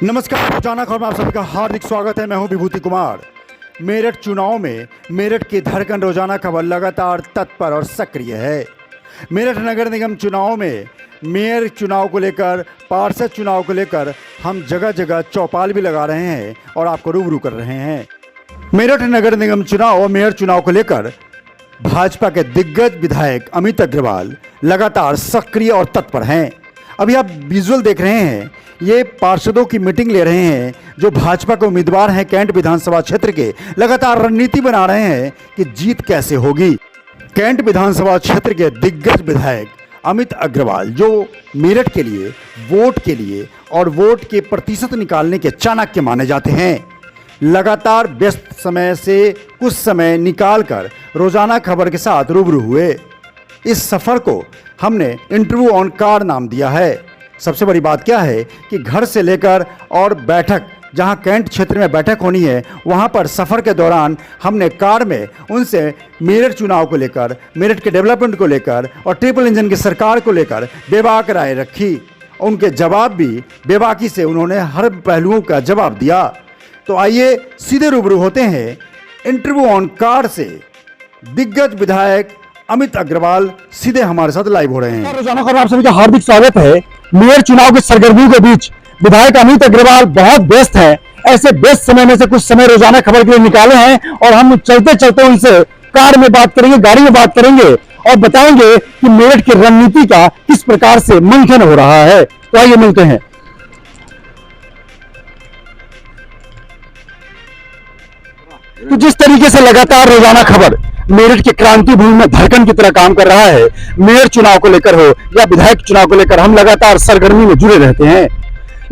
नमस्कार, रोजाना खबर में आप सभी का हार्दिक स्वागत है। मैं हूं विभूति कुमार। मेरठ चुनाव में मेरठ की धड़कन रोजाना खबर लगातार तत्पर और सक्रिय है। मेरठ नगर निगम चुनाव में मेयर चुनाव को लेकर, पार्षद चुनाव को लेकर हम जगह जगह चौपाल भी लगा रहे हैं और आपको रूबरू कर रहे हैं। मेरठ नगर निगम चुनाव और मेयर चुनाव को लेकर भाजपा के दिग्गज विधायक अमित अग्रवाल लगातार सक्रिय और तत्पर हैं। अभी आप विजुअल देख रहे हैं, ये पार्षदों की मीटिंग ले रहे हैं जो भाजपा के उम्मीदवार हैं कैंट विधानसभा क्षेत्र के। लगातार रणनीति बना रहे हैं कि जीत कैसे होगी। कैंट विधानसभा क्षेत्र के दिग्गज विधायक अमित अग्रवाल जो मेरठ के लिए और वोट के प्रतिशत निकालने के चाणक्य माने जाते हैं, लगातार व्यस्त समय से कुछ समय निकालकर रोजाना खबर के साथ रूबरू हुए। इस सफ़र को हमने इंटरव्यू ऑन कार नाम दिया है। सबसे बड़ी बात क्या है कि घर से लेकर और बैठक, जहां कैंट क्षेत्र में बैठक होनी है, वहां पर सफ़र के दौरान हमने कार में उनसे मेरठ चुनाव को लेकर, मेरठ के डेवलपमेंट को लेकर और ट्रिपल इंजन की सरकार को लेकर बेबाक राय रखी। उनके जवाब भी बेबाकी से उन्होंने हर पहलुओं का जवाब दिया। तो आइए सीधे रूबरू होते हैं इंटरव्यू ऑन कार से। दिग्गज विधायक अमित अग्रवाल सीधे हमारे साथ लाइव हो रहे हैं। रोजाना खबर आप सभी का हार्दिक स्वागत है। मेयर चुनाव की सरगर्मियों के बीच विधायक अमित अग्रवाल बहुत व्यस्त हैं। ऐसे व्यस्त समय में से कुछ समय रोजाना खबर के लिए निकाले हैं और हम चलते चलते उनसे कार में बात करेंगे, गाड़ी में बात करेंगे और बताएंगे कि मेरठ की रणनीति का किस प्रकार से मंथन हो रहा है। तो आइए मिलते हैं। तो जिस तरीके से लगातार रोजाना खबर मेरठ के क्रांति भूमि में धड़कन की तरह काम कर रहा है, मेयर चुनाव को लेकर हो या विधायक चुनाव को लेकर, हम लगातार सरगर्मी में जुड़े रहते हैं।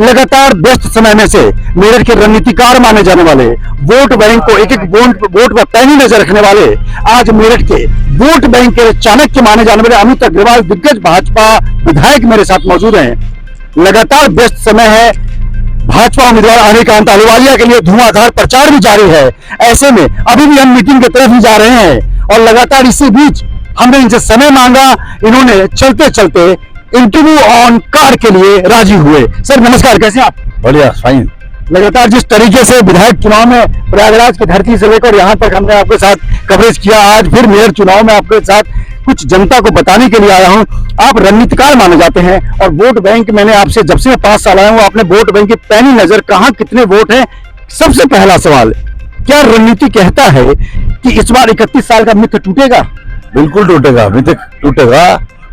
लगातार व्यस्त समय में से मेरठ के रणनीतिकार माने जाने वाले, वोट बैंक को एक एक वोट पर पैनी नजर रखने वाले, आज मेरठ के वोट बैंक के चाणक्य माने जाने वाले अमित अग्रवाल दिग्गज भाजपा विधायक मेरे साथ मौजूद हैं। लगातार व्यस्त समय है। भाजपा उम्मीदवार हरिकांत अहलूवालिया के लिए धुआंधार प्रचार भी जारी है। ऐसे में अभी भी हम मीटिंग की तरफ ही जा रहे हैं और लगातार इसी बीच हमने इनसे समय मांगा। इन्होंने चलते चलते इंटरव्यू ऑन कार के लिए राजी हुए। सर नमस्कार, कैसे आप? बढ़िया, फाइन। लगातार जिस तरीके से विधायक चुनाव में प्रयागराज की धरती से लेकर यहाँ तक हमने आपके साथ कवरेज किया, आज फिर मेयर चुनाव में आपके साथ कुछ जनता को बताने के लिए आया हूं। आप रणनीतिकार माने जाते हैं और वोट बैंक, मैंने आपसे जब से मैं 5 साल आया हूं, आपने वोट बैंक की पैनी नजर, कहां कितने वोट हैं। सबसे पहला सवाल, क्या रणनीति कहता है कि इस बार 31 साल का मिथ टूटेगा? बिल्कुल टूटेगा, मिथक टूटेगा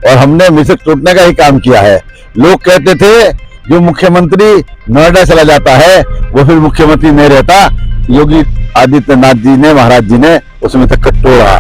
और हमने मिथक टूटने का ही काम किया है। लोग कहते थे जो मुख्यमंत्री नोएडा चला जाता है वो फिर मुख्यमंत्री नहीं रहता। योगी आदित्यनाथ जी ने, महाराज जी ने उस मिथक को तोड़ा।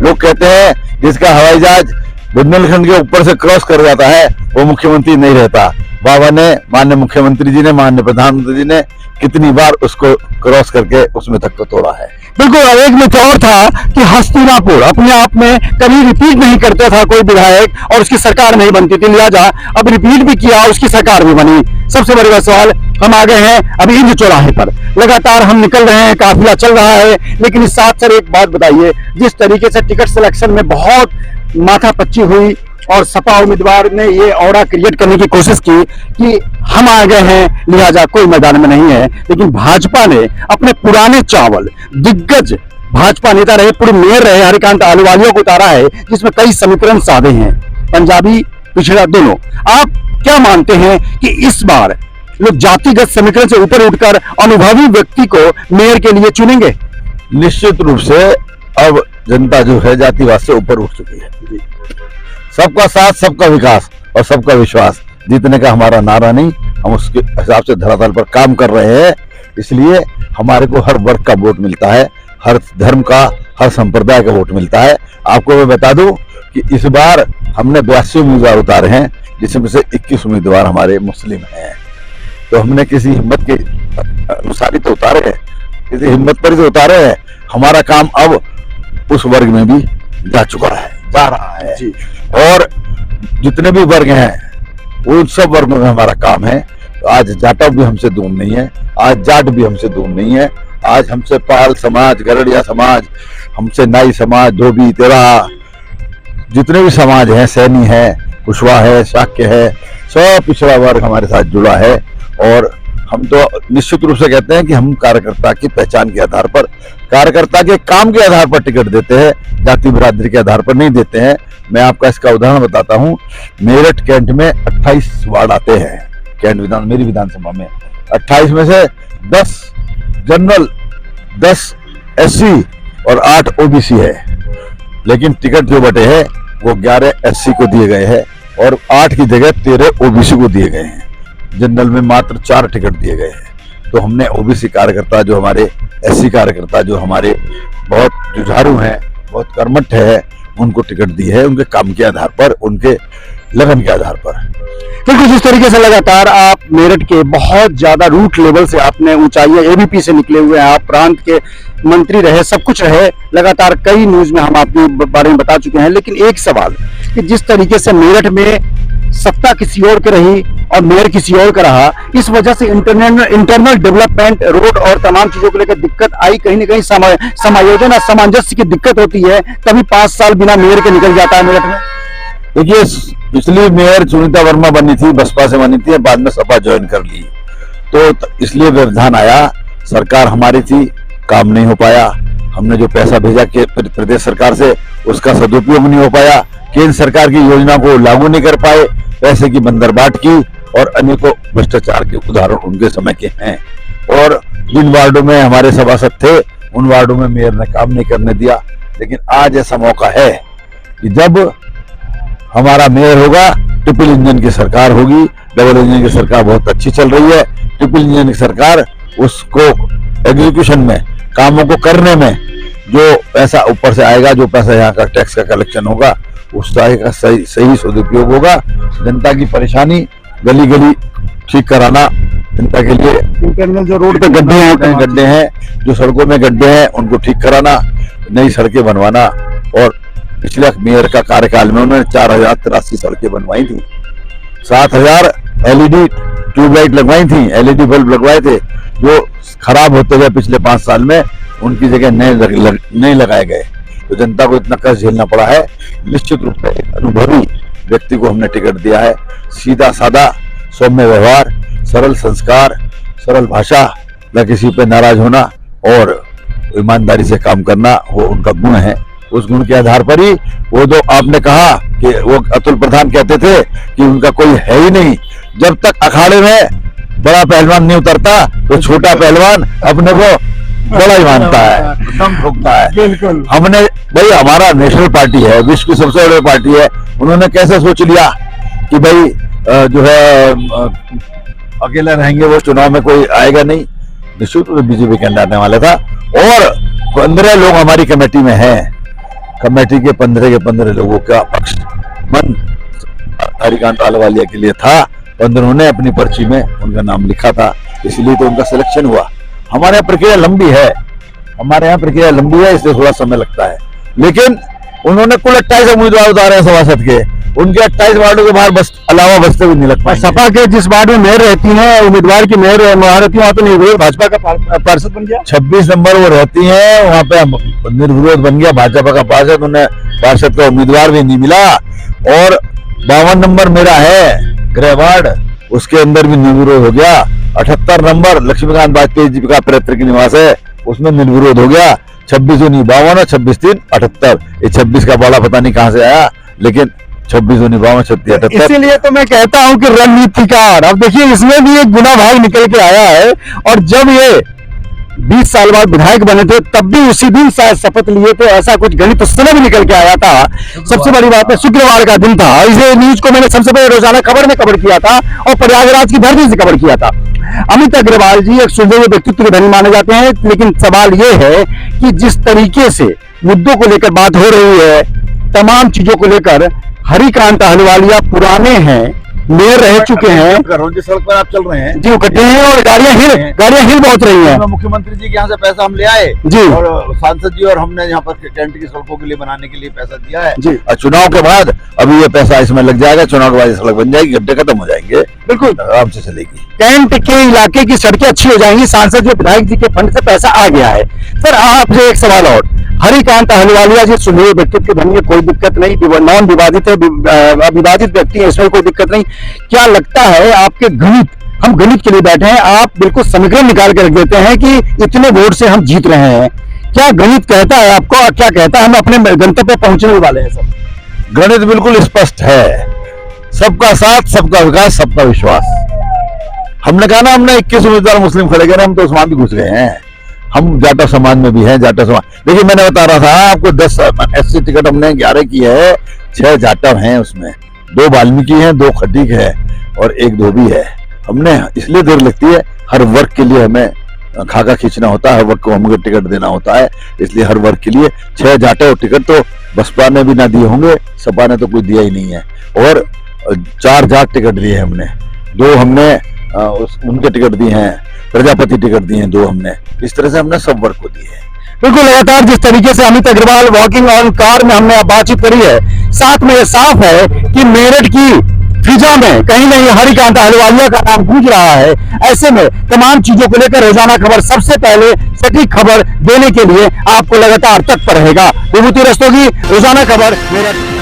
लोग कहते हैं जिसका हवाई जहाज बुंदेलखंड के ऊपर से क्रॉस कर जाता है वो मुख्यमंत्री नहीं रहता। बाबा ने, माननीय मुख्यमंत्री जी ने, माननीय प्रधानमंत्री जी ने कितनी बार उसको क्रॉस करके उस मिथक को तोड़ा है। बिल्कुल। एक मिथ और था कि हस्तिनापुर अपने आप में कभी रिपीट नहीं करता था कोई विधायक और उसकी सरकार नहीं बनती थी, लिहाजा अब रिपीट भी किया, उसकी सरकार भी बनी। सबसे बड़ा सवाल, हम आ गए हैं अभी इंद चौराहे पर, लगातार हम निकल रहे हैं, काफिला चल रहा है। लेकिन इस साथ सर एक बात बताइए, जिस तरीके से टिकट सिलेक्शन में बहुत माथापच्ची हुई और सपा उम्मीदवार ने ये ऑरा क्रिएट करने की कोशिश की कि हम आ गए हैं लिहाजा कोई मैदान में नहीं है, लेकिन भाजपा ने अपने पुराने चावल, दिग्गज भाजपा नेता रहे, पूर्व मेयर रहे हरिकांत अहलूवालिया को उतारा है, जिसमें कई समीकरण साधे हैं, पंजाबी पिछड़ा दोनों। आप क्या मानते हैं कि इस बार लोग जातिगत समीकरण से ऊपर उठकर अनुभवी व्यक्ति को मेयर के लिए चुनेंगे? निश्चित रूप से अब जनता जो है जातिवाद से ऊपर उठ चुकी है। सबका साथ, सबका विकास और सबका विश्वास जीतने का हमारा नारा नहीं, हम उसके हिसाब से धरातल पर काम कर रहे हैं। इसलिए हमारे को हर वर्ग का वोट मिलता है, हर धर्म का, हर संप्रदाय का वोट मिलता है। आपको मैं बता दूं कि इस बार हमने 82 उम्मीदवार उतारे हैं, जिसमें से 21 उम्मीदवार हमारे मुस्लिम हैं। तो हमने किसी हिम्मत के अनुसार ही तो उतारे हैं, किसी हिम्मत पर ही तो उतारे हैं। हमारा काम अब उस वर्ग में भी जा चुका है, जा रहा है जी। और जितने भी वर्ग हैं उन सब वर्गों में हमारा काम है। आज जाटव भी हमसे दूर नहीं है, आज जाट भी हमसे दूर नहीं है। आज हमसे पाल समाज, गरड़िया समाज, हमसे नाई समाज, धोबी, तेरा, जितने भी समाज हैं, सैनी है, कुशवाहा है, शाक्य है, सब पिछड़ा वर्ग हमारे साथ जुड़ा है। और हम तो निश्चित रूप से कहते हैं कि हम कार्यकर्ता की पहचान के आधार पर, कार्यकर्ता के काम के आधार पर टिकट देते हैं, जाति बिरादरी के आधार पर नहीं देते हैं। मैं आपका इसका उदाहरण बताता हूं। मेरठ कैंट में 28 वार्ड आते हैं। कैंट मेरी विधानसभा में 28 में से 10 जनरल, 10 SC और 8 OBC है। लेकिन टिकट जो बटे हैं वो 11 SC को दिए गए हैं और 8 की जगह 13 OBC को दिए गए हैं। जनरल में मात्र 4 टिकट दिए गए हैं। तो हमने OBC कार्यकर्ता जो हमारे, SC कार्यकर्ता जो हमारे बहुत जुझारू हैं, बहुत कर्मठ है, उनको टिकट दी है उनके काम के आधार पर, उनके लगन के आधार पर। बिल्कुल जिस तरीके से लगातार आप मेरठ के बहुत ज्यादा रूट लेवल से आपने ऊंचाइयां ABP से निकले हुए हैं, आप प्रांत के मंत्री रहे, सब कुछ रहे, लगातार कई न्यूज में हम आपके बारे में बता चुके हैं। लेकिन एक सवाल कि जिस तरीके से मेरठ में सत्ता किसी और की रही और मेयर किसी और का रहा, इस वजह से इंटरनल डेवलपमेंट, रोड और तमाम चीजों को लेकर दिक्कत आई। कहीं ना कहीं समायोजन और सामंजस्य की दिक्कत होती है, तभी 5 साल बिना मेयर के निकल जाता है मेरठ में। देखिए, पिछली मेयर सुनीता वर्मा बनी थी, बसपा से बनी थी, बाद में सपा ज्वाइन कर ली, तो इसलिए व्यवधान आया। सरकार हमारी थी, काम नहीं हो पाया। हमने जो पैसा भेजा के प्रदेश सरकार से, उसका सदुपयोग नहीं हो पाया। केंद्र सरकार की योजना को लागू नहीं कर पाए, पैसे की बंदरबाट की और अनेकों भ्रष्टाचार के उदाहरण उनके समय के हैं। और जिन वार्डों में हमारे सभासद थे, उन वार्डों में मेयर ने काम नहीं करने दिया। लेकिन आज ऐसा मौका है कि जब हमारा मेयर होगा, ट्रिपल इंजन की सरकार होगी। डबल इंजन की सरकार बहुत अच्छी चल रही है। ट्रिपल इंजन की सरकार, उसको एग्जीक्यूशन में, कामों को करने में जो पैसा ऊपर से आएगा, जो पैसा यहाँ का टैक्स का कलेक्शन होगा, उसका सही सदुपयोग होगा। जनता की परेशानी गली गली ठीक कराना, जनता के लिए इंटरनल जो रोड पे गड्ढे हैं, जो सड़कों में गड्ढे हैं, उनको ठीक कराना, नई सड़कें बनवाना। और पिछले मेयर का कार्यकाल में उन्होंने 4083 सड़कें बनवाई थी, 7000 LED ट्यूबलाइट लगवाई थी, LED बल्ब लगवाए थे, जो खराब होते गए पिछले 5 साल में, उनकी जगह नए लगाए गए। तो जनता को इतना कष्ट झेलना पड़ा है। निश्चित रूप से एक अनुभवी व्यक्ति को हमने टिकट दिया है। सीधा साधा, सौम्य व्यवहार, सरल संस्कार, सरल भाषा, न किसी पे नाराज होना और ईमानदारी से काम करना, वो उनका गुण है। उस गुण के आधार पर ही वो जो आपने कहा कि वो अतुल प्रधान कहते थे कि उनका कोई है ही नहीं, जब तक अखाड़े में बड़ा पहलवान नहीं उतरता तो छोटा पहलवान अपने को बड़ा ही मानता है, दम ठोकता है। बिल्कुल। हमने भाई, हमारा नेशनल पार्टी है, विश्व की सबसे बड़ी पार्टी है, उन्होंने कैसे सोच लिया कि भाई जो है अकेले रहेंगे, वो चुनाव में कोई आएगा नहीं। निश्चित रूप से बीजेपी कैंडिडेट आने वाला था और 15 लोग हमारी कमेटी में हैं। कमेटी के 15 के 15 लोगों का पक्ष मन हरिकांत अहलुवालिया के लिए था। 15 ने अपनी पर्ची में उनका नाम लिखा था, इसलिए तो उनका सिलेक्शन हुआ। हमारे यहाँ प्रक्रिया लंबी है, इसलिए थोड़ा समय लगता है। लेकिन उन्होंने कुल 28 उम्मीदवार उतारे हैं सभासद के, उनके 28 वार्डों के बाहर अलावा बसते भी नहीं लगता। सपा के जिस वार्ड में मेयर रहती हैं, उम्मीदवार की मेयर रहती है, वहाँ तो निर्विरोध भाजपा का पार्षद बन गया। 26 नंबर वो रहती हैं, वहाँ पे निर्विरोध बन गया भाजपा का पार्षद, उन्हें पार्षद का उम्मीदवार भी नहीं मिला। और 52 नंबर मेरा है गृह वार्ड, उसके अंदर भी निर्विरोध हो गया। 78 नंबर लक्ष्मीकांत वाजपेयी जी का पैतृक निवास है, उसमें निर्विरोध हो गया। 26 52 26 3 78, ये 26 का बड़ा पता नहीं कहाँ से आया, लेकिन 26 52 36 78। इसीलिए तो मैं कहता हूं कि रणनीतिकार। अब देखिए, इसमें भी एक गुना भाग निकल के आया है। और जब ये 20 साल बाद विधायक बने थे, तब भी उसी दिन शायद शपथ लिए थे, ऐसा कुछ गणित उस समय भी निकल के आया था। सबसे बड़ी बात है, शुक्रवार का दिन था। इसे न्यूज को मैंने सबसे पहले रोजाना खबर में कवर किया था और प्रयागराज की धरती से कवर किया था। अमित अग्रवाल जी एक सुलझे हुए व्यक्तित्व के धनी माने जाते हैं, लेकिन सवाल ये है कि जिस तरीके से मुद्दों को लेकर बात हो रही है, तमाम चीजों को लेकर, हरिकांत अहलुवालिया पुराने हैं, मेयर रह चुके हैं। सड़क पर आप चल रहे हैं जी, इकट्ठे हैं और गाड़ियां हिल बहुत रही हैं। मुख्यमंत्री जी के यहाँ से पैसा हम ले आए जी, और सांसद जी और हमने यहाँ पर कैंट की सड़कों के लिए बनाने के लिए पैसा दिया है जी। और चुनाव के बाद अभी ये पैसा इसमें लग जाएगा, चुनाव के बाद सड़क बन जाएगी, गड्ढे खत्म हो जाएंगे, बिल्कुल आराम से चलेगी। कैंट के इलाके की सड़कें अच्छी हो जाएंगी, सांसद जो विधायक जी के फंड से पैसा आ गया है। सर, आपसे एक सवाल और, हरिकांत अहलुवालिया जी सुलझे व्यक्तित्व के धनी है, कोई दिक्कत नहीं, नॉन विवादित है, विवादित व्यक्ति है, इसमें कोई दिक्कत नहीं। क्या लगता है आपके गणित हम गणित के लिए बैठे हैं, आप बिल्कुल समीकरण निकाल के रख देते हैं कि इतने वोट से हम जीत रहे हैं। क्या गणित कहता है आपको और क्या कहता है हम अपने गंतव्य पे पहुंचने वाले हैं? सब गणित बिल्कुल स्पष्ट है, सबका साथ, सबका विकास, सबका विश्वास। हमने कहा ना, हमने 21 उम्मीदवार मुस्लिम खड़े करे, हम तो उसमें भी घुस गए हैं। हम जाटा समाज में भी हैं, जाटा समाज, देखिए मैंने बता रहा था आपको 10 SC टिकट हमने 11 की है, 6 जाटा हैं उसमें, 2 वाल्मीकि हैं, 2 खटीक है और 1 धोबी है। हमने इसलिए देर लगती है, हर वर्ग के लिए हमें खाका खींचना होता है, हर वर्ग को हमको टिकट देना होता है, इसलिए हर वर्ग के लिए 6 जाटे और टिकट तो बसपा ने भी ना दिए होंगे, सपा ने तो कोई दिया ही नहीं है। और 4 जाट टिकट दिए हमने, 2 हमने उनके टिकट दिए हैं, प्रजापति टिकट दिए हैं 2 हमने, इस तरह से हमने सब वर्ग को दिए हैं। बिल्कुल, लगातार जिस तरीके से Amit Agarwal walking on car में हमने बातचीत करी है, साथ में ये साफ है कि मेरठ की फिजा में कहीं न कहीं हरिकांत अहलुवालिया का नाम गूंज रहा है। ऐसे में तमाम चीजों को लेकर रोजाना खबर सबसे पहले सटीक खबर देने के लिए आपको लगातार तत्पर रहेगा। विभूति रस्तोगी, रोजाना खबर, मेरठ।